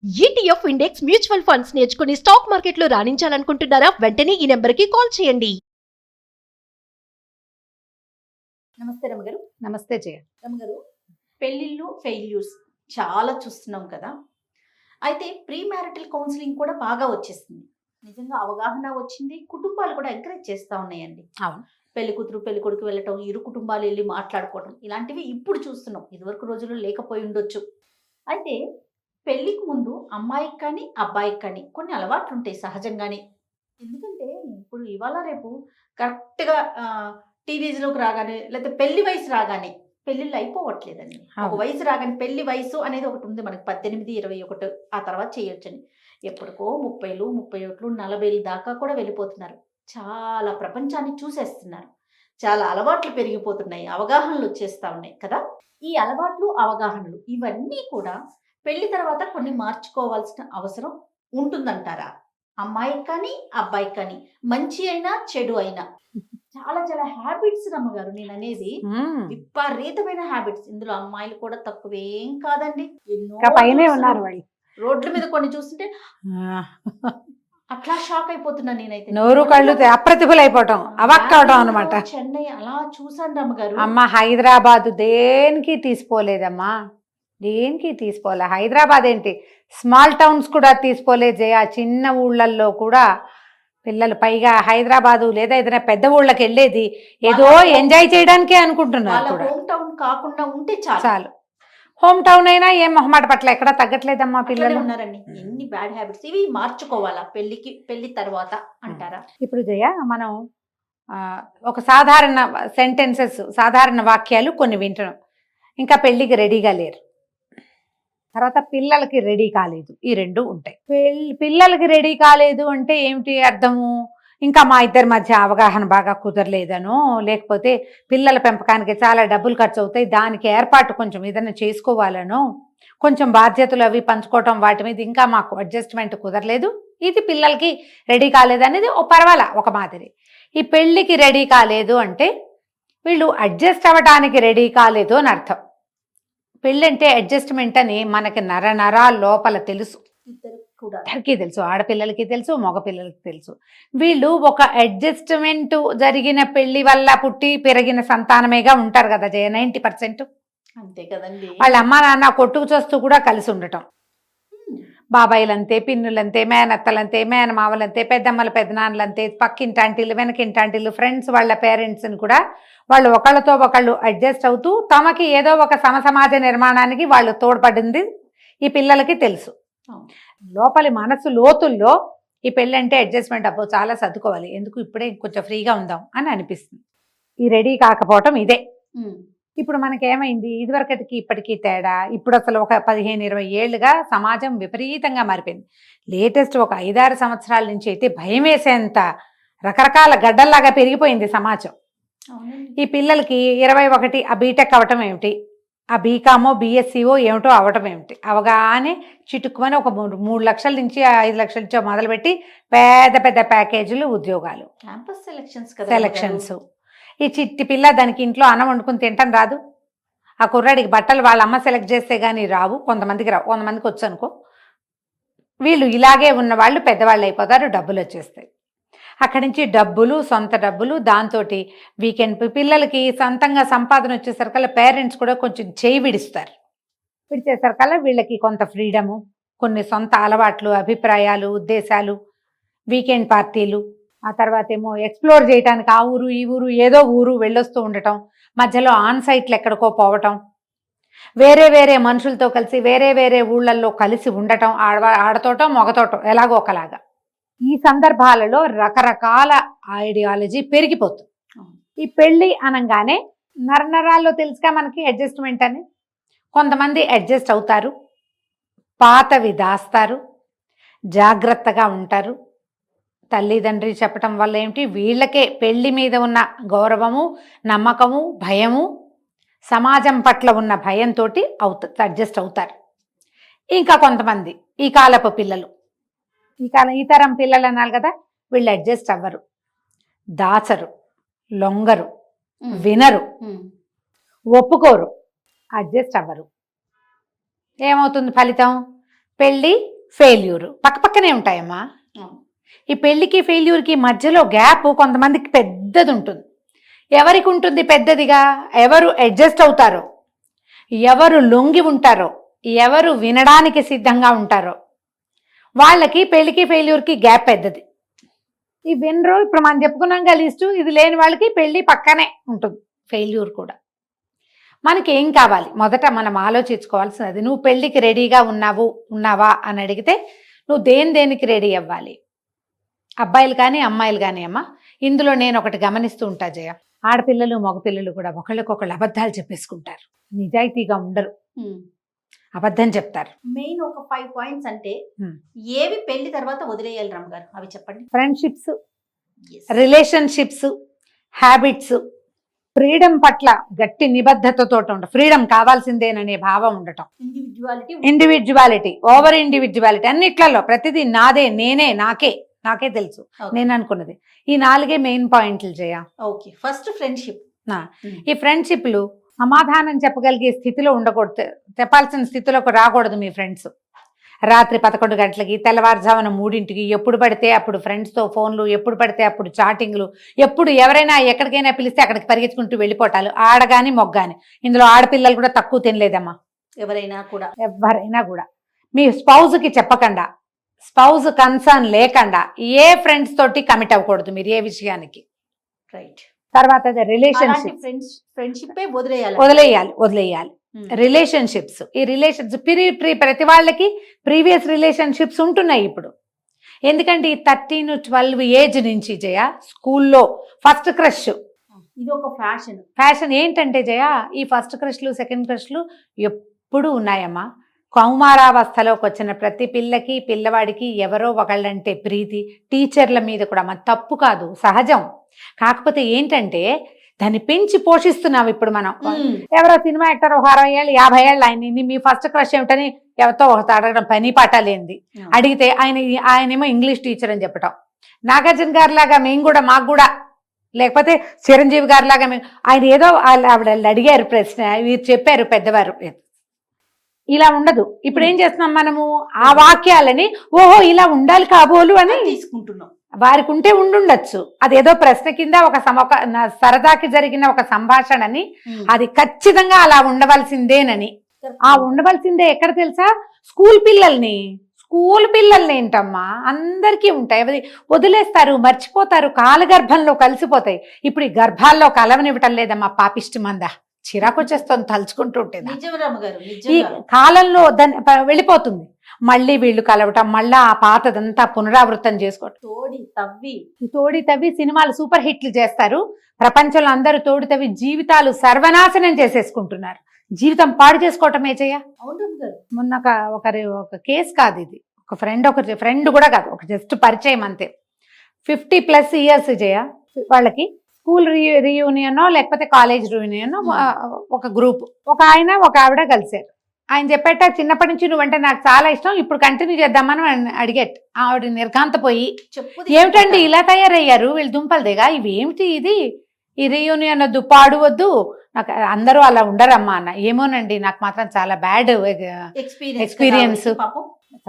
ETF index mutual funds నేర్చుకుని stock మార్కెట్లో రాణించాలనుకుంటున్నారా? వెంటనే ఈ నెంబర్కి కాల్ చేయండి. నమస్తే రమగారు. నమస్తే జయ. రమగారు, పెళ్ళిళ్ళు ఫెయిల్యూర్స్ చాలా చూస్తున్నాం కదా. అయితే ప్రీ మ్యారిటల్ కౌన్సిలింగ్ కూడా బాగా వచ్చేస్తుంది. నిజంగా అవగాహన వచ్చింది, కుటుంబాలు కూడా ఎంకరేజ్ చేస్తూ ఉన్నాయండి. అవును. పెళ్లి కూతురు పెళ్లి కొడుకు వెళ్ళటం, ఇరు కుటుంబాలు వెళ్ళి మాట్లాడుకోవటం, ఇలాంటివి ఇప్పుడు చూస్తున్నాం. ఇదివరకు రోజుల్లో లేకపోయి ఉండొచ్చు. అయితే పెళ్లికి ముందు అమ్మాయికి కానీ అబ్బాయికి కానీ కొన్ని అలవాట్లు ఉంటాయి సహజంగానే. ఎందుకంటే ఇప్పుడు ఇవాళ రేపు కరెక్ట్గా టీనేజ్లోకి రాగానే, లేకపోతే పెళ్లి వయసు రాగానే పెళ్ళిళ్ళు అయిపోవట్లేదండి. ఒక వయసు రాగానే పెళ్లి వయసు అనేది ఒకటి ఉంది మనకి, 18, 21, ఆ తర్వాత చేయొచ్చని. ఎప్పటికో 30, 31, 40 దాకా కూడా వెళ్ళిపోతున్నారు. చాలా ప్రపంచాన్ని చూసేస్తున్నారు. చాలా అలవాట్లు పెరిగిపోతున్నాయి, అవగాహనలు వచ్చేస్తా ఉన్నాయి కదా. ఈ అలవాట్లు అవగాహనలు ఇవన్నీ కూడా పెళ్లి తర్వాత కొన్ని మార్చుకోవాల్సిన అవసరం ఉంటుందంటారా? అమ్మాయికి కానీ అబ్బాయికి కానీ, మంచి అయినా చెడు అయినా. చాలా చాలా హ్యాబిట్స్ రమ్మగారు నేను అనేది, విపరీతమైన హ్యాబిట్స్. ఇందులో అమ్మాయిలు కూడా తక్కువేం కాదండి. పైనే ఉన్నారు వాళ్ళు. రోడ్ల మీద కొన్ని చూస్తుంటే అట్లా షాక్ అయిపోతున్నాను నేనైతే. నోరు కళ్ళు అప్రతిభలు అయిపోవటం, అవక్కవటం అనమాట. చెన్నై అలా చూసాను రమ్మగారు. అమ్మ హైదరాబాద్ దేనికి తీసిపోలేదమ్మా, దేనికి తీసిపోలే. హైదరాబాద్ ఏంటి, స్మాల్ టౌన్స్ కూడా తీసిపోలే జయ. చిన్న ఊళ్ళల్లో కూడా పిల్లలు, పైగా హైదరాబాదు లేదా ఏదైనా పెద్ద ఊళ్ళకి వెళ్ళేది ఏదో ఎంజాయ్ చేయడానికే అనుకుంటున్నారు. హోమ్ టౌన్ కాకుండా ఉంటే చాలు. హోమ్ టౌన్ అయినా ఏం మొహమాట పట్ల ఎక్కడ తగ్గట్లేదమ్మా పిల్లలు. ఉన్నారండి. ఎన్ని బ్యాడ్ హ్యాబిట్స్, ఇవి మార్చుకోవాలా పెళ్లి తర్వాత అంటారా? ఇప్పుడు జయ, మనం ఒక సాధారణ సెంటెన్సెస్, సాధారణ వాక్యాలు కొన్ని వింటున్నాం. ఇంకా పెళ్లికి రెడీగా లేరు, తర్వాత పిల్లలకి రెడీ కాలేదు, ఈ రెండు ఉంటాయి. పిల్లలకి రెడీ కాలేదు అంటే ఏమిటి అర్థము? ఇంకా మా ఇద్దరి మధ్య అవగాహన బాగా కుదరలేదనో, లేకపోతే పిల్లల పెంపకానికి చాలా డబ్బులు ఖర్చు అవుతాయి, దానికి ఏర్పాటు కొంచెం ఏదైనా చేసుకోవాలనో, కొంచెం బాధ్యతలు అవి పంచుకోవటం, వాటి మీద ఇంకా మాకు అడ్జస్ట్మెంట్ కుదరలేదు, ఇది పిల్లలకి రెడీ కాలేదు అనేది పర్వాలా ఒక మాదిరి. ఈ పెళ్ళికి రెడీ కాలేదు అంటే వీళ్ళు అడ్జస్ట్ అవ్వడానికి రెడీ కాలేదు అని అర్థం. పెళ్ళంటే అడ్జస్ట్మెంట్ అని మనకి నర లోపల తెలుసు, ఇద్దరికి తెలుసు, ఆడపిల్లలకి తెలుసు, మగపిల్లలకి తెలుసు. వీళ్ళు ఒక అడ్జస్ట్మెంట్ జరిగిన పెళ్లి వల్ల పుట్టి పెరిగిన సంతానమేగా ఉంటారు కదా జయ, 90%. అంతే కదండి. వాళ్ళ అమ్మ నాన్న కొట్టుకు చూస్తూ కూడా కలిసి ఉండటం. బాబాయిలంతే, పిన్నులంతే, మేనత్తలంతే, మేనమావలంతే, పెద్దమ్మల పెద్దనాన్నలంతే, పక్కింటాంటీలు, వెనకింటాంటీలు, ఫ్రెండ్స్, వాళ్ళ పేరెంట్స్ని కూడా వాళ్ళు ఒకళ్ళతో ఒకళ్ళు అడ్జస్ట్ అవుతూ తమకి ఏదో ఒక సమసమాజ నిర్మాణానికి వాళ్ళు తోడ్పడింది ఈ పిల్లలకి తెలుసు. లోపలి మనసు లోతుల్లో ఈ పెళ్ళంటే అడ్జస్ట్మెంట్ అబ్బో చాలా సర్దుకోవాలి, ఎందుకు ఇప్పుడే కొంచెం ఫ్రీగా ఉందాం అని అనిపిస్తుంది. ఈ రెడీ కాకపోవటం ఇదే. ఇప్పుడు మనకేమైంది, ఇదివరకటికి ఇప్పటికీ తేడా. ఇప్పుడు అసలు ఒక 15-20 ఏళ్ళుగా సమాజం విపరీతంగా మారిపోయింది. లేటెస్ట్ ఒక 5-6 సంవత్సరాల నుంచి అయితే భయం వేసేంత రకరకాల గడ్డల్లాగా పెరిగిపోయింది సమాజం. ఈ పిల్లలకి 21 ఆ బీటెక్ అవటం ఏమిటి, ఆ బీకామో బీఎస్సీఓ ఏమిటో అవటం ఏమిటి, అవగానే చిటుక్కుమని ఒక 3 లక్షల నుంచి 5 లక్షల నుంచి మొదలుపెట్టి పెద్ద పెద్ద ప్యాకేజీలు, ఉద్యోగాలు, క్యాంపస్ సెలక్షన్స్. ఈ చిట్టి పిల్ల దానికి ఇంట్లో అన్నం వండుకుని తింటాం రాదు, ఆ కుర్రాడికి బట్టలు వాళ్ళ అమ్మ సెలెక్ట్ చేస్తే కానీ రావు, కొంతమందికి రావు, కొంతమందికి వచ్చు అనుకో. వీళ్ళు ఇలాగే ఉన్న వాళ్ళు పెద్దవాళ్ళు అయిపోతారు, డబ్బులు వచ్చేస్తాయి. అక్కడి నుంచి డబ్బులు, సొంత డబ్బులు, దాంతో వీకెండ్ పిల్లలకి సొంతంగా సంపాదన వచ్చేసరికల్లా పేరెంట్స్ కూడా కొంచెం చేయి విడిస్తారు. విడిచేసరికల్లా వీళ్ళకి కొంత ఫ్రీడము, కొన్ని సొంత అలవాట్లు, అభిప్రాయాలు, ఉద్దేశాలు, వీకెండ్ పార్టీలు, ఆ తర్వాత ఏమో ఎక్స్ప్లోర్ చేయడానికి ఆ ఊరు ఈ ఊరు ఏదో ఊరు వెళ్ళొస్తూ ఉండటం, మధ్యలో ఆన్ సైట్లు ఎక్కడికో పోవటం, వేరే వేరే మనుషులతో కలిసి వేరే వేరే ఊళ్ళల్లో కలిసి ఉండటం, ఆడతోటం మగతోటం ఎలాగో ఒకలాగా. ఈ సందర్భాలలో రకరకాల ఐడియాలజీ పెరిగిపోతుంది. ఈ పెళ్ళి అనగానే నరనరాల్లో తెలుసుగా మనకి అడ్జస్ట్మెంట్ అని. కొంతమంది అడ్జస్ట్ అవుతారు, పాతవి దాస్తారు, జాగ్రత్తగా ఉంటారు. తల్లిదండ్రి చెప్పటం వల్ల ఏమిటి, వీళ్ళకే పెళ్లి మీద ఉన్న గౌరవము, నమ్మకము, భయము, సమాజం పట్ల ఉన్న భయంతో అడ్జస్ట్ అవుతారు. ఇంకా కొంతమంది ఈ కాలపు పిల్లలు, ఈ తరం పిల్లలు అన్నారు కదా, వీళ్ళు అడ్జస్ట్ అవ్వరు, దాచరు, లొంగరు, వినరు, ఒప్పుకోరు, అడ్జస్ట్ అవ్వరు. ఏమవుతుంది ఫలితం? పెళ్ళి ఫెయిల్యూర్ పక్కపక్కనే ఉంటాయమ్మా. ఈ పెళ్లికి ఫెయిల్యూర్కి మధ్యలో గ్యాప్ కొంతమందికి పెద్దది ఉంటుంది. ఎవరికి ఉంటుంది పెద్దదిగా? ఎవరు అడ్జస్ట్ అవుతారో, ఎవరు లొంగి ఉంటారో, ఎవరు వినడానికి సిద్ధంగా ఉంటారో వాళ్ళకి పెళ్లికి ఫెయిల్యూర్కి గ్యాప్ పెద్దది. ఈ వినరు, ఇప్పుడు మనం చెప్పుకున్నాం లిస్టు, ఇది లేని వాళ్ళకి పెళ్లి పక్కనే ఉంటుంది, ఫెయిల్యూర్ కూడా. మనకి ఏం కావాలి మొదట మనం ఆలోచించుకోవాల్సినది, నువ్వు పెళ్లికి రెడీగా ఉన్నావా అని అడిగితే నువ్వు దేనికి రెడీ అవ్వాలి? అబ్బాయిలు కానీ అమ్మాయిలు కానీ అమ్మా, ఇందులో నేను ఒకటి గమనిస్తూ ఉంటా జయ, ఆడపిల్లలు మగపిల్లలు కూడా ఒకళ్ళకొకళ్ళు అబద్ధాలు చెప్పేసుకుంటారు, నిజాయితీగా ఉండరు, అబద్ధం చెప్తారు. మెయిన్ ఒక 5 పాయింట్స్ అంటే ఏవి పెళ్లి తర్వాత వదిలేయాలి రమ్మ గారు, అవి చెప్పండి. ఫ్రెండ్షిప్స్, రిలేషన్షిప్స్, హ్యాబిట్స్, ఫ్రీడమ్ పట్ల గట్టి నిబద్ధతతో ఉండటం, ఫ్రీడమ్ కావాల్సిందేననే భావం ఉండటం, ఇండివిజువాలిటీ, ఓవర్ ఇండివిజువాలిటీ, అన్నిట్లలో ప్రతిదీ నాదే, నేనే, నాకే తెలుసు, నేను అనుకున్నది. ఈ 4 మెయిన్ పాయింట్లు చేయ. Okay, first friendship. ఈ ఫ్రెండ్షిప్లు సమాధానం చెప్పగలిగే స్థితిలో ఉండకూడదు, చెప్పాల్సిన స్థితిలోకి రాకూడదు. మీ ఫ్రెండ్స్ రాత్రి 11 గంటలకి, తెల్లవారుజామున 3ంటికి, ఎప్పుడు పడితే అప్పుడు ఫ్రెండ్స్తో ఫోన్లు, ఎప్పుడు పడితే అప్పుడు చాటింగ్లు, ఎప్పుడు ఎవరైనా ఎక్కడికైనా పిలిస్తే అక్కడికి పరిగెత్తుకుంటూ వెళ్ళిపోటాలు, ఆడగాని మొగ్గాని. ఇందులో ఆడపిల్లలు కూడా తక్కువ తినలేదమ్మా. ఎవరైనా కూడా మీ స్పౌజ్కి చెప్పకుండా, స్పౌజ్ కన్సర్న్ లేకుండా ఏ ఫ్రెండ్స్ తోటి కమిట్ అవ్వకూడదు మీరు ఏ విషయానికి. రైట్. తర్వాత రిలేషన్షిప్, ఫ్రెండ్షిప్ వదిలేయాలి. రిలేషన్షిప్స్, ఈ రిలేషన్స్ ప్రతి వాళ్ళకి ప్రీవియస్ రిలేషన్షిప్స్ ఉంటున్నాయి ఇప్పుడు. ఎందుకంటే ఈ 13-12 ఏజ్ నుంచి జయ స్కూల్లో ఫస్ట్ క్రష్, ఇది ఒక ఫ్యాషన్ ఏంటంటే జయ, ఈ ఫస్ట్ క్రష్లు, సెకండ్ క్రష్లు ఎప్పుడు ఉన్నాయమ్మా. కౌమారావస్థలోకి వచ్చిన ప్రతి పిల్లకి పిల్లవాడికి ఎవరో ఒకళ్ళంటే ప్రీతి, టీచర్ల మీద కూడా. మన తప్పు కాదు, సహజం. కాకపోతే ఏంటంటే దాన్ని పెంచి పోషిస్తున్నాం ఇప్పుడు మనం. ఎవరో సినిమా యాక్టర్ ఒక 60 ఏళ్ళు 50 ఏళ్ళు ఆయన మీ ఫస్ట్ క్రష్ ఏమిటని ఎవరితో ఒకటి అడగడం, పని పాట లేనిది. అడిగితే ఆయనేమో ఇంగ్లీష్ టీచర్ అని చెప్పటం. నాగార్జున గారి లాగా మాకు కూడా, లేకపోతే చిరంజీవి గారి లాగా ఆయన ఏదో ఆవిడ అడిగారు ప్రశ్న, వీరు చెప్పారు పెద్దవారు. ఇలా ఉండదు. ఇప్పుడు ఏం చేస్తున్నాం మనము, ఆ వాక్యాలని ఓహో ఇలా ఉండాలి కాబోలు అని తీసుకుంటున్నాం. వారికి ఉంటే ఉండుండొచ్చు, అదేదో ప్రశ్న కింద ఒక సరదాకి జరిగిన ఒక సంభాషణని, అది ఖచ్చితంగా అలా ఉండవలసిందేనని. ఆ ఉండవలసిందే ఎక్కడ తెలుసా? స్కూల్ పిల్లల్ని ఏంటమ్మా, అందరికీ ఉంటాయి, వదిలేస్తారు, మర్చిపోతారు, కాలగర్భంలో కలిసిపోతాయి. ఇప్పుడు ఈ గర్భాల్లో కలవనివ్వటం లేదమ్మా, పాపిష్టి మంద. చిరాకు వచ్చేస్తుంది తలుచుకుంటూ ఉంటుంది. ఈ కాలంలో దాన్ని వెళ్ళిపోతుంది. మళ్ళీ వీళ్ళు కలవటం, మళ్ళా ఆ పాతదంతా పునరావృతం చేసుకోవటం. తోడి తవ్వి సినిమాలు సూపర్ హిట్లు చేస్తారు. ప్రపంచంలో అందరూ తోడి తవ్వి జీవితాలు సర్వనాశనం చేసేసుకుంటున్నారు. జీవితం పాడు చేసుకోవటమే చెయ్య. మొన్న ఒక కేసు కాదు ఇది, ఒక ఫ్రెండ్ కూడా కాదు, ఒక జస్ట్ పరిచయం అంతే. 50+ ఇయర్స్ జయ, వాళ్ళకి స్కూల్ రీయూనియనో లేకపోతే కాలేజ్ రీయూనియనో ఒక గ్రూప్, ఒక ఆయన ఒక ఆవిడ కలిశారు. ఆయన చెప్పేట చిన్నప్పటి నుంచి నువ్వంటే నాకు చాలా ఇష్టం, ఇప్పుడు కంటిన్యూ చేద్దామని అడిగేట్. ఆవిడ నిర్ఘాంతపోయి, ఏమిటండి ఇలా తయారయ్యారు వీళ్ళు దుంపలదేగా, ఇవి ఏమిటి, ఇది ఈ రీయూనియన్ వద్దు, పాడు వద్దు, నాకు అందరూ అలా ఉండరమ్మా అన్న. ఏమోనండి నాకు మాత్రం చాలా బ్యాడ్ ఎక్స్పీరియన్స్,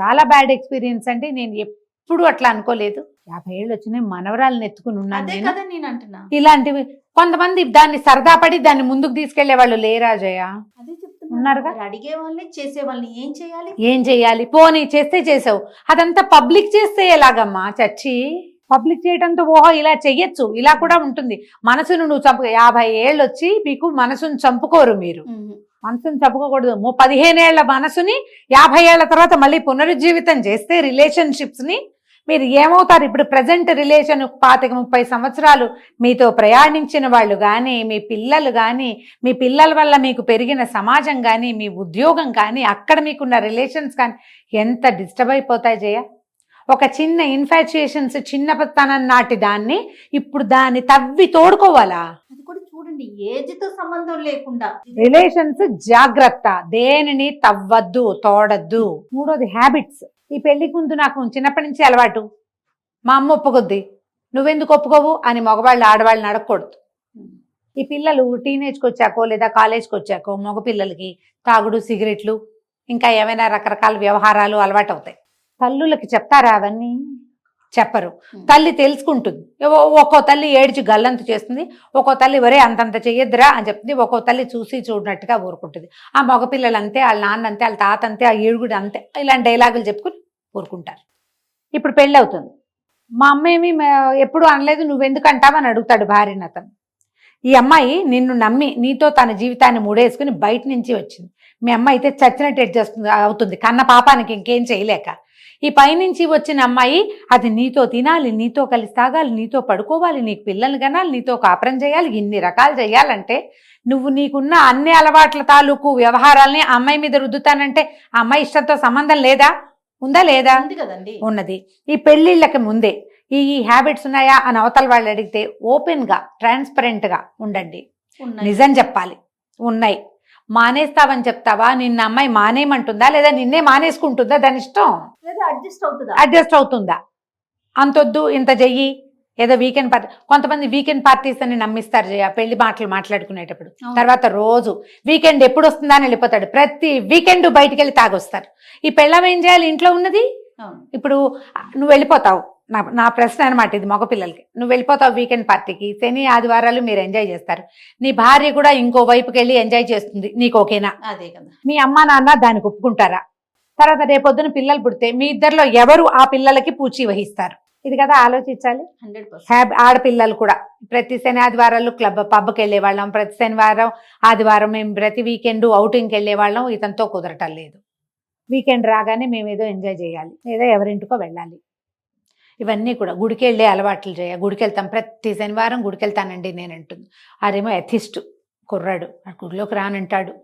చాలా బ్యాడ్ ఎక్స్పీరియన్స్. అంటే నేను ఎప్పుడు అట్లా అనుకోలేదు. 50 ఏళ్ళు వచ్చినాయి, మనవరాలను ఎత్తుకుని ఉన్నాను నేను. ఇలాంటివి కొంతమంది దాన్ని సరదా పడి దాన్ని ముందుకు తీసుకెళ్లే వాళ్ళు లేరా జయ? ఉన్నారుగా. అడిగే వాళ్ళని చేసే వాళ్ళని ఏం చేయాలి? పోనీ చేస్తే చేసావు, అదంతా పబ్లిక్ చేస్తే ఎలాగమ్మా? చచ్చి పబ్లిక్ చేయడంతో ఓహో ఇలా చెయ్యొచ్చు, ఇలా కూడా ఉంటుంది. మనసును నువ్వు 50 ఏళ్ళు వచ్చి మీకు మనసును చంపుకోరు మీరు, మనసును చంపుకోకూడదు. 15 ఏళ్ల మనసుని 50 ఏళ్ల తర్వాత మళ్ళీ పునరుజ్జీవితం చేస్తే రిలేషన్షిప్స్ ని మీరు ఏమవుతారు? ఇప్పుడు ప్రజెంట్ రిలేషన్ 25-30 సంవత్సరాలు మీతో ప్రయాణించిన వాళ్ళు కానీ, మీ పిల్లలు కానీ, మీ పిల్లల వల్ల మీకు పెరిగిన సమాజం కానీ, మీ ఉద్యోగం కానీ, అక్కడ మీకున్న రిలేషన్స్ కానీ ఎంత డిస్టర్బ్ అయిపోతాయి జయ. ఒక చిన్న ఇన్ఫాచ్యుయేషన్స్, చిన్నతనం నాటి దాన్ని ఇప్పుడు దాన్ని తవ్వి తోడుకోవాలా? అది కూడా చూడండి, ఏజ్ తో సంబంధం లేకుండా రిలేషన్స్ జాగ్రత్త, దేనిని తవ్వద్దు, తోడద్దు. మూడోది హ్యాబిట్స్. ఈ పెళ్లికి ముందు నాకు చిన్నప్పటి నుంచి అలవాటు, మా అమ్మ ఒప్పుకొద్ది, నువ్వెందుకు ఒప్పుకోవు అని మగవాళ్ళు ఆడవాళ్ళని అడగకూడదు. ఈ పిల్లలు టీనేజ్కి వచ్చాకో లేదా కాలేజ్కి వచ్చాకో మగ పిల్లలకి తాగుడు, సిగరెట్లు, ఇంకా ఏమైనా రకరకాల వ్యవహారాలు అలవాటు అవుతాయి. తల్లులకి చెప్తారా అవన్నీ? చెప్పరు. తల్లి తెలుసుకుంటుంది. ఒక్కో తల్లి ఏడ్చి గల్లంత చేస్తుంది, ఒక్కో తల్లి వరే అంతంత చెయ్యొద్దురా అని చెప్తుంది, ఒక్కో తల్లి చూసి చూడనట్టుగా ఊరుకుంటుంది. ఆ మగపిల్లలు అంతే, వాళ్ళ నాన్న అంతే, వాళ్ళ తాత అంతే, ఆ ఏడుగుడు అంతే, ఇలాంటి డైలాగులు చెప్పుకుని ఊరుకుంటారు. ఇప్పుడు పెళ్ళి అవుతుంది. మా అమ్మ ఏమి ఎప్పుడు అనలేదు, నువ్వెందుకు అంటావని అడుగుతాడు భార్యని అతను. ఈ అమ్మాయి నిన్ను నమ్మి నీతో తన జీవితాన్ని ముడేసుకుని బయట నుంచి వచ్చింది. మీ అమ్మ అయితే చచ్చినట్టు చేస్తుంది అవుతుంది, కన్న పాపానికి ఇంకేం చేయలేక. ఈ పైనుంచి వచ్చిన అమ్మాయి అది నీతో తినాలి, నీతో కలిసి తాగాలి, నీతో పడుకోవాలి, నీకు పిల్లలు కనాలి, నీతో కాపురం చేయాలి, ఇన్ని రకాలు చేయాలంటే నువ్వు నీకున్న అన్ని అలవాట్ల తాలూకు వ్యవహారాలని ఆ అమ్మాయి మీద రుద్దుతానంటే ఆ అమ్మాయి ఇష్టంతో సంబంధం లేదా? ఉందా లేదా? ఉంది కదండి. ఉన్నది. ఈ పెళ్ళిళ్ళకి ముందే ఈ హ్యాబిట్స్ ఉన్నాయా అని అవతల వాళ్ళు అడిగితే ఓపెన్గా ట్రాన్స్పరెంట్గా ఉండండి, నిజం చెప్పాలి. ఉన్నాయి. మానేస్తావని చెప్తావా? నిన్న అమ్మాయి మానేయమంటుందా లేదా నిన్నే మానేసుకుంటుందా? దాని ఇష్టం. అడ్జస్ట్ అవుతుందా? అంతొద్దు ఇంత చెయ్యి, ఏదో వీకెండ్ పార్టీ. కొంతమంది వీకెండ్ పార్టీస్ అని నమ్మిస్తారు జయ, పెళ్లి మాటలు మాట్లాడుకునేటప్పుడు. తర్వాత రోజు వీకెండ్ ఎప్పుడు వస్తుందా అని వెళ్ళిపోతాడు. ప్రతి వీకెండ్ బయటికి వెళ్ళి తాగొస్తారు. ఈ పెళ్ళం ఏం చేయాలి? ఇంట్లో ఉన్నది. ఇప్పుడు నువ్వు వెళ్ళిపోతావు, నా ప్రశ్న అనమాట ఇది మగపిల్లలకి. నువ్వు వెళ్ళిపోతావు వీకెండ్ పార్టీకి, శని ఆదివారాలు మీరు ఎంజాయ్ చేస్తారు. నీ భార్య కూడా ఇంకో వైపుకి వెళ్ళి ఎంజాయ్ చేస్తుంది, నీకు ఓకేనా? అదే కదా. మీ అమ్మా నాన్న దానికి ఒప్పుకుంటారా? తర్వాత రేపొద్దున పిల్లలు పుడితే మీ ఇద్దరిలో ఎవరు ఆ పిల్లలకి పూచి వహిస్తారు? ఇది కదా ఆలోచించాలి. 100%. ఆడపిల్లలు కూడా ప్రతి శని ఆదివారాలు పబ్కి వెళ్ళే వాళ్ళం, ప్రతి శనివారం ఆదివారం మేము ప్రతి వీకెండ్ అవుటింగ్కి వెళ్ళే వాళ్ళం. ఇతనితో కుదరటం లేదు. వీకెండ్ రాగానే మేము ఏదో ఎంజాయ్ చేయాలి, ఏదో ఎవరింటికో వెళ్ళాలి. ఇవన్నీ కూడా గుడికి వెళ్ళే అలవాట్లు చేయాలి. గుడికి వెళ్తాం, ప్రతి శనివారం గుడికి వెళ్తానండి నేను అంటుంది. అదేమో ఎథిస్ట్ కుర్రాడు, గుడిలోకి రానంటాడు,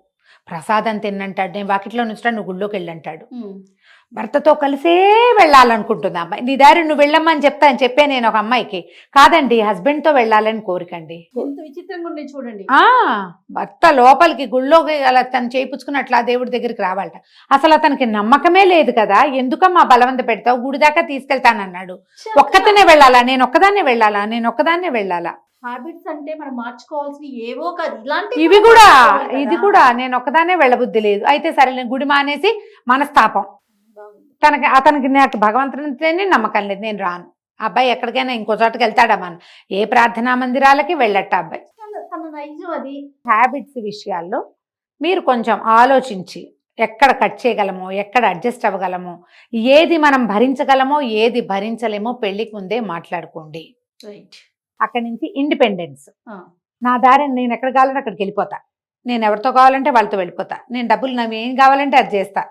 ప్రసాదం తిన్నంటాడు, నేను వాకిట్లో నుంచుతాడు, నువ్వు గుడిలోకి వెళ్ళంటాడు. భర్తతో కలిసే వెళ్ళాలనుకుంటుంది అమ్మాయి. నీ దారి నువ్వు వెళ్ళమ్మని చెప్పే నేను ఒక అమ్మాయికి, కాదండి హస్బెండ్తో వెళ్ళాలని కోరికండి. విచిత్రంగా ఉండే చూడండి. భర్త లోపలికి గుళ్ళోకి అలా తను చేయించుకుని అట్లా దేవుడి దగ్గరికి రావాలట. అసలు అతనికి నమ్మకమే లేదు కదా, ఎందుకమ్మా బలవంత పెడతావు, గుడి దాకా తీసుకెళ్తానన్నాడు. ఒక్కతనే వెళ్ళాలా, నేను ఒక్కదాన్నే వెళ్ళాలా? హ్యాబిట్స్ అంటే మనం మార్చుకోవాల్సిన ఏవో కాదు, ఇలాంటి ఇది కూడా నేను ఒక్కదాన్నే వెళ్ళబుద్ధి లేదు. అయితే సరే గుడి మానేసి మనస్తాపం. అతనికి నాకు భగవంతునితోనే నమ్మకం లేదు, నేను రాను. అబ్బాయి ఎక్కడికైనా ఇంకో చోటకి వెళ్తాడమ్మా, ఏ ప్రార్థనా మందిరాలకి వెళ్ళట అబ్బాయి. అది హ్యాబిట్స్ విషయాల్లో మీరు కొంచెం ఆలోచించి ఎక్కడ కట్ చేయగలమో, ఎక్కడ అడ్జస్ట్ అవ్వగలమో, ఏది మనం భరించగలమో, ఏది భరించలేమో పెళ్లికి ముందే మాట్లాడుకోండి. అక్కడి నుంచి ఇండిపెండెన్స్. నా దారిని నేను ఎక్కడ కావాలంటే అక్కడికి వెళ్ళిపోతా, నేను ఎవరితో కావాలంటే వాళ్ళతో వెళ్ళిపోతా, నేను డబ్బులు నాకు ఏం కావాలంటే అది చేస్తా,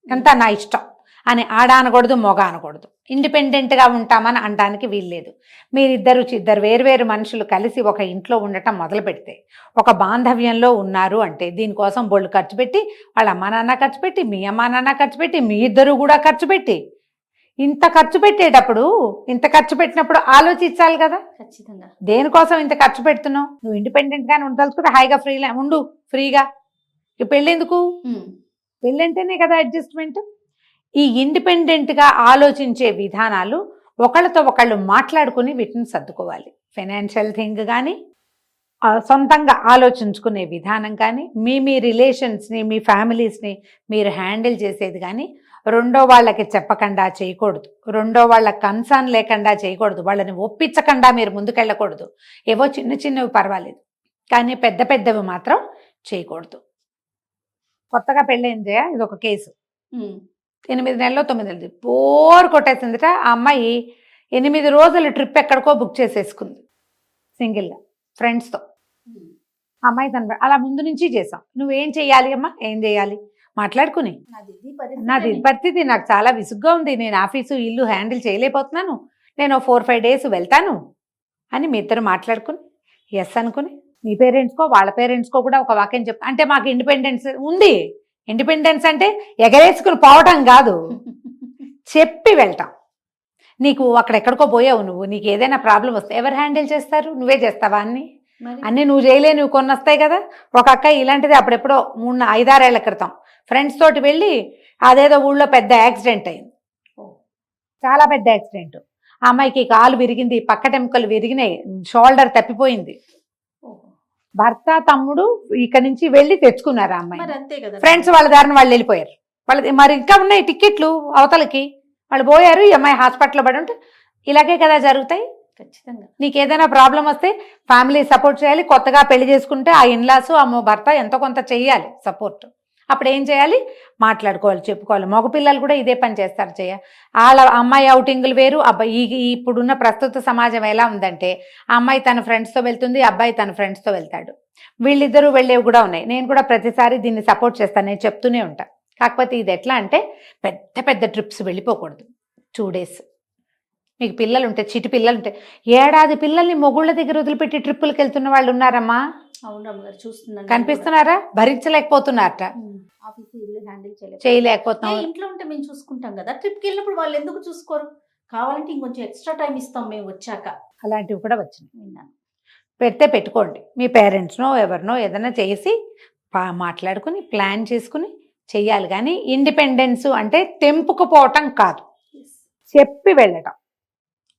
అంతా నా ఇష్టం అని ఆడ అనకూడదు, మొగ అనకూడదు. ఇండిపెండెంట్గా ఉంటామని అనడానికి వీల్లేదు. ఇద్దరు వేరువేరు మనుషులు కలిసి ఒక ఇంట్లో ఉండటం మొదలు పెడితే, ఒక బాంధవ్యంలో ఉన్నారు అంటే దీనికోసం బొళ్ళు ఖర్చు పెట్టి, వాళ్ళ అమ్మా నాన్న ఖర్చు పెట్టి, మీ అమ్మా నాన్న ఖర్చు పెట్టి, మీ ఇద్దరు కూడా ఖర్చు పెట్టి, ఇంత ఖర్చు పెట్టినప్పుడు ఆలోచించాలి కదా. ఖచ్చితంగా దేనికోసం ఇంత ఖర్చు పెడుతున్నావు? నువ్వు ఇండిపెండెంట్గానే ఉండదలుచుకుంటే హాయిగా ఉండు, ఫ్రీగా. పెళ్ళెందుకు? పెళ్ళంటేనే కదా అడ్జస్ట్మెంట్. ఈ ఇండిపెండెంట్గా ఆలోచించే విధానాలు ఒకళ్ళతో ఒకళ్ళు మాట్లాడుకుని వీటిని సర్దుకోవాలి. ఫైనాన్షియల్ థింగ్ కానీ, సొంతంగా ఆలోచించుకునే విధానం కానీ, మీ రిలేషన్స్ని, మీ ఫ్యామిలీస్ని మీరు హ్యాండిల్ చేసేది కానీ రెండో వాళ్ళకి చెప్పకుండా చేయకూడదు, రెండో వాళ్ళ కన్సర్న్ లేకుండా చేయకూడదు, వాళ్ళని ఒప్పించకుండా మీరు ముందుకెళ్ళకూడదు. ఏవో చిన్నవి పర్వాలేదు, కానీ పెద్దవి మాత్రం చేయకూడదు. కొత్తగా పెళ్ళైందే ఇది ఒక కేసు. 8 నెలలో 9 నెలలు బోర్ కొట్టేసిందిట. ఆ అమ్మాయి 8 రోజుల ట్రిప్ ఎక్కడికో బుక్ చేసేసుకుంది సింగిల్గా ఫ్రెండ్స్తో. అమ్మాయి అలా ముందు నుంచి చేసాం. నువ్వేం చెయ్యాలి అమ్మా, ఏం చేయాలి మాట్లాడుకుని, నాది పరిస్థితి, నాకు చాలా విసుగ్గా ఉంది, నేను ఆఫీసు ఇల్లు హ్యాండిల్ చేయలేకపోతున్నాను, నేను 4-5 డేస్ వెళ్తాను అని మీ ఇద్దరు మాట్లాడుకుని ఎస్ అనుకుని, మీ పేరెంట్స్కో వాళ్ళ పేరెంట్స్కో కూడా ఒక వాక్యం చెప్తా. అంటే మాకు ఇండిపెండెన్స్ ఉంది. ఇండిపెండెన్స్ అంటే ఎగరేసుకుని పోవటం కాదు, చెప్పి వెళ్తాం. నీకు అక్కడెక్కడికో పోయావు, నీకు ఏదైనా ప్రాబ్లం వస్తే ఎవరు హ్యాండిల్ చేస్తారు? నువ్వే చేస్తావా? అన్నీ నువ్వు చేయలే, నువ్వు కొన్ని వస్తాయి కదా. ఒక అక్క ఇలాంటిది అప్పుడెప్పుడో 5-6 ఏళ్ల క్రితం ఫ్రెండ్స్ తోటి వెళ్ళి అదేదో ఊళ్ళో పెద్ద యాక్సిడెంట్ అయింది, చాలా పెద్ద యాక్సిడెంట్. ఆ అమ్మాయికి కాలు విరిగింది, పక్కటెముకలు విరిగినాయి, షోల్డర్ తప్పిపోయింది. భర్త తమ్ముడు ఇక్కడి నుంచి వెళ్ళి తెచ్చుకున్నారు ఆ అమ్మాయి. ఫ్రెండ్స్ వాళ్ళ దారిని వాళ్ళు వెళ్ళిపోయారు. మరి ఇంకా ఉన్నాయి టికెట్లు అవతలకి, వాళ్ళు పోయారు, ఈ అమ్మాయి హాస్పిటల్లో పడి ఉంటే ఇలాగే కదా జరుగుతాయి. ఖచ్చితంగా. నీకు ఏదైనా ప్రాబ్లం వస్తే ఫ్యామిలీ సపోర్ట్ చేయాలి. కొత్తగా పెళ్లి చేసుకుంటే ఆ ఇన్లాస్ అమ్మో భర్త ఎంతో కొంత చెయ్యాలి సపోర్ట్. అప్పుడు ఏం చేయాలి, మాట్లాడుకోవాలి, చెప్పుకోవాలి. మగపిల్లలు కూడా ఇదే పని చేస్తారు. వాళ్ళ అమ్మాయి అవుటింగులు వేరు, అబ్బాయి ఇప్పుడున్న ప్రస్తుత సమాజం ఎలా ఉందంటే ఆ అమ్మాయి తన ఫ్రెండ్స్తో వెళ్తుంది, అబ్బాయి తన ఫ్రెండ్స్తో వెళ్తాడు. వీళ్ళిద్దరూ వెళ్ళేవి కూడా ఉన్నాయి. నేను కూడా ప్రతిసారి దీన్ని సపోర్ట్ చేస్తాను, నేను చెప్తూనే ఉంటాను. కాకపోతే ఇది ఎట్లా అంటే పెద్ద పెద్ద ట్రిప్స్ వెళ్ళిపోకూడదు. 2 days. మీకు పిల్లలు ఉంటే, చిటి పిల్లలు ఉంటే, ఏడాది పిల్లల్ని మొగుళ్ళ దగ్గర వదిలిపెట్టి ట్రిప్పులకు వెళ్తున్న వాళ్ళు ఉన్నారమ్మా. అవును రమ్మగారు, చూస్తున్నాను. కనిపిస్తున్నారా? భరించలేకపోతున్నారట, ఆఫీస్ ఇల్లు హ్యాండిల్ చేయలేకపోతున్నాం. ఇంట్లో ఉంటే మేము చూసుకుంటాం కదా, ట్రిప్కి వెళ్ళినప్పుడు వాళ్ళు ఎందుకు చూసుకోరు? కావాలంటే ఇంకొంచెం ఎక్స్ట్రా టైం ఇస్తాం మేము వచ్చాక. అలాంటివి కూడా వచ్చినాయి. విన్నాను. పెట్టుకోండి. మీ పేరెంట్స్నో ఎవరినో ఏదైనా చేసి మాట్లాడుకుని ప్లాన్ చేసుకుని చెయ్యాలి. కానీ ఇండిపెండెన్స్ అంటే తెంపుకుపోవటం కాదు, చెప్పి వెళ్ళటం,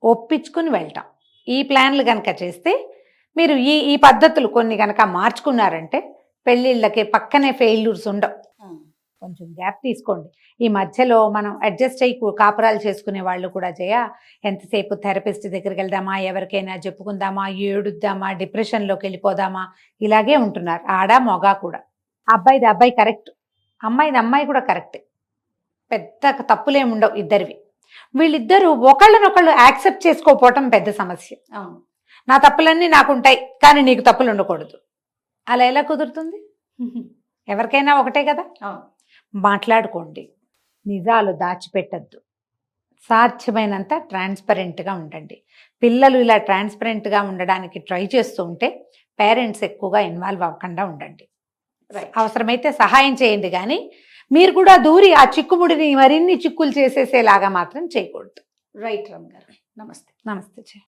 ఒప్పించుకుని వెళ్ళటం. ఈ ప్లాన్లు కనుక చేస్తే మీరు ఈ పద్ధతులు కొన్ని కనుక మార్చుకున్నారంటే పెళ్ళిళ్ళకి పక్కనే ఫెయిల్యూర్స్ ఉండవు. కొంచెం గ్యాప్ తీసుకోండి. ఈ మధ్యలో మనం అడ్జస్ట్ అయ్యి కాపురాలు చేసుకునే వాళ్ళు కూడా ఎంతసేపు థెరపిస్ట్ దగ్గరికి వెళ్దామా, ఎవరికైనా చెప్పుకుందామా, ఏడుద్దామా, డిప్రెషన్లోకి వెళ్ళిపోదామా, ఇలాగే ఉంటున్నారు. ఆడ మొగ కూడా. అబ్బాయిది అబ్బాయి కరెక్ట్, అమ్మాయిది అమ్మాయి కూడా కరెక్ట్. పెద్ద తప్పులేముండవు ఇద్దరివి. వీళ్ళిద్దరూ ఒకళ్ళనొకళ్ళు యాక్సెప్ట్ చేసుకోకపోవటం పెద్ద సమస్య. అవును, నా తప్పులన్నీ నాకుంటాయి కానీ నీకు తప్పులు ఉండకూడదు. అలా ఎలా కుదురుతుంది? ఎవరికైనా ఒకటే కదా. అవును. మాట్లాడుకోండి, నిజాలు దాచిపెట్టద్దు, సాధ్యమైనంత ట్రాన్స్పరెంట్గా ఉండండి. పిల్లలు ఇలా ట్రాన్స్పరెంట్గా ఉండడానికి ట్రై చేస్తూ ఉంటే పేరెంట్స్ ఎక్కువగా ఇన్వాల్వ్ అవ్వకుండా ఉండండి. అవసరమైతే సహాయం చేయండి, కానీ మీరు కూడా దూరి ఆ చిక్కుముడిని మరిన్ని చిక్కులు చేసేసేలాగా మాత్రం చేయకూడదు. రైట్ రమ్ గారు, నమస్తే. నమస్తే.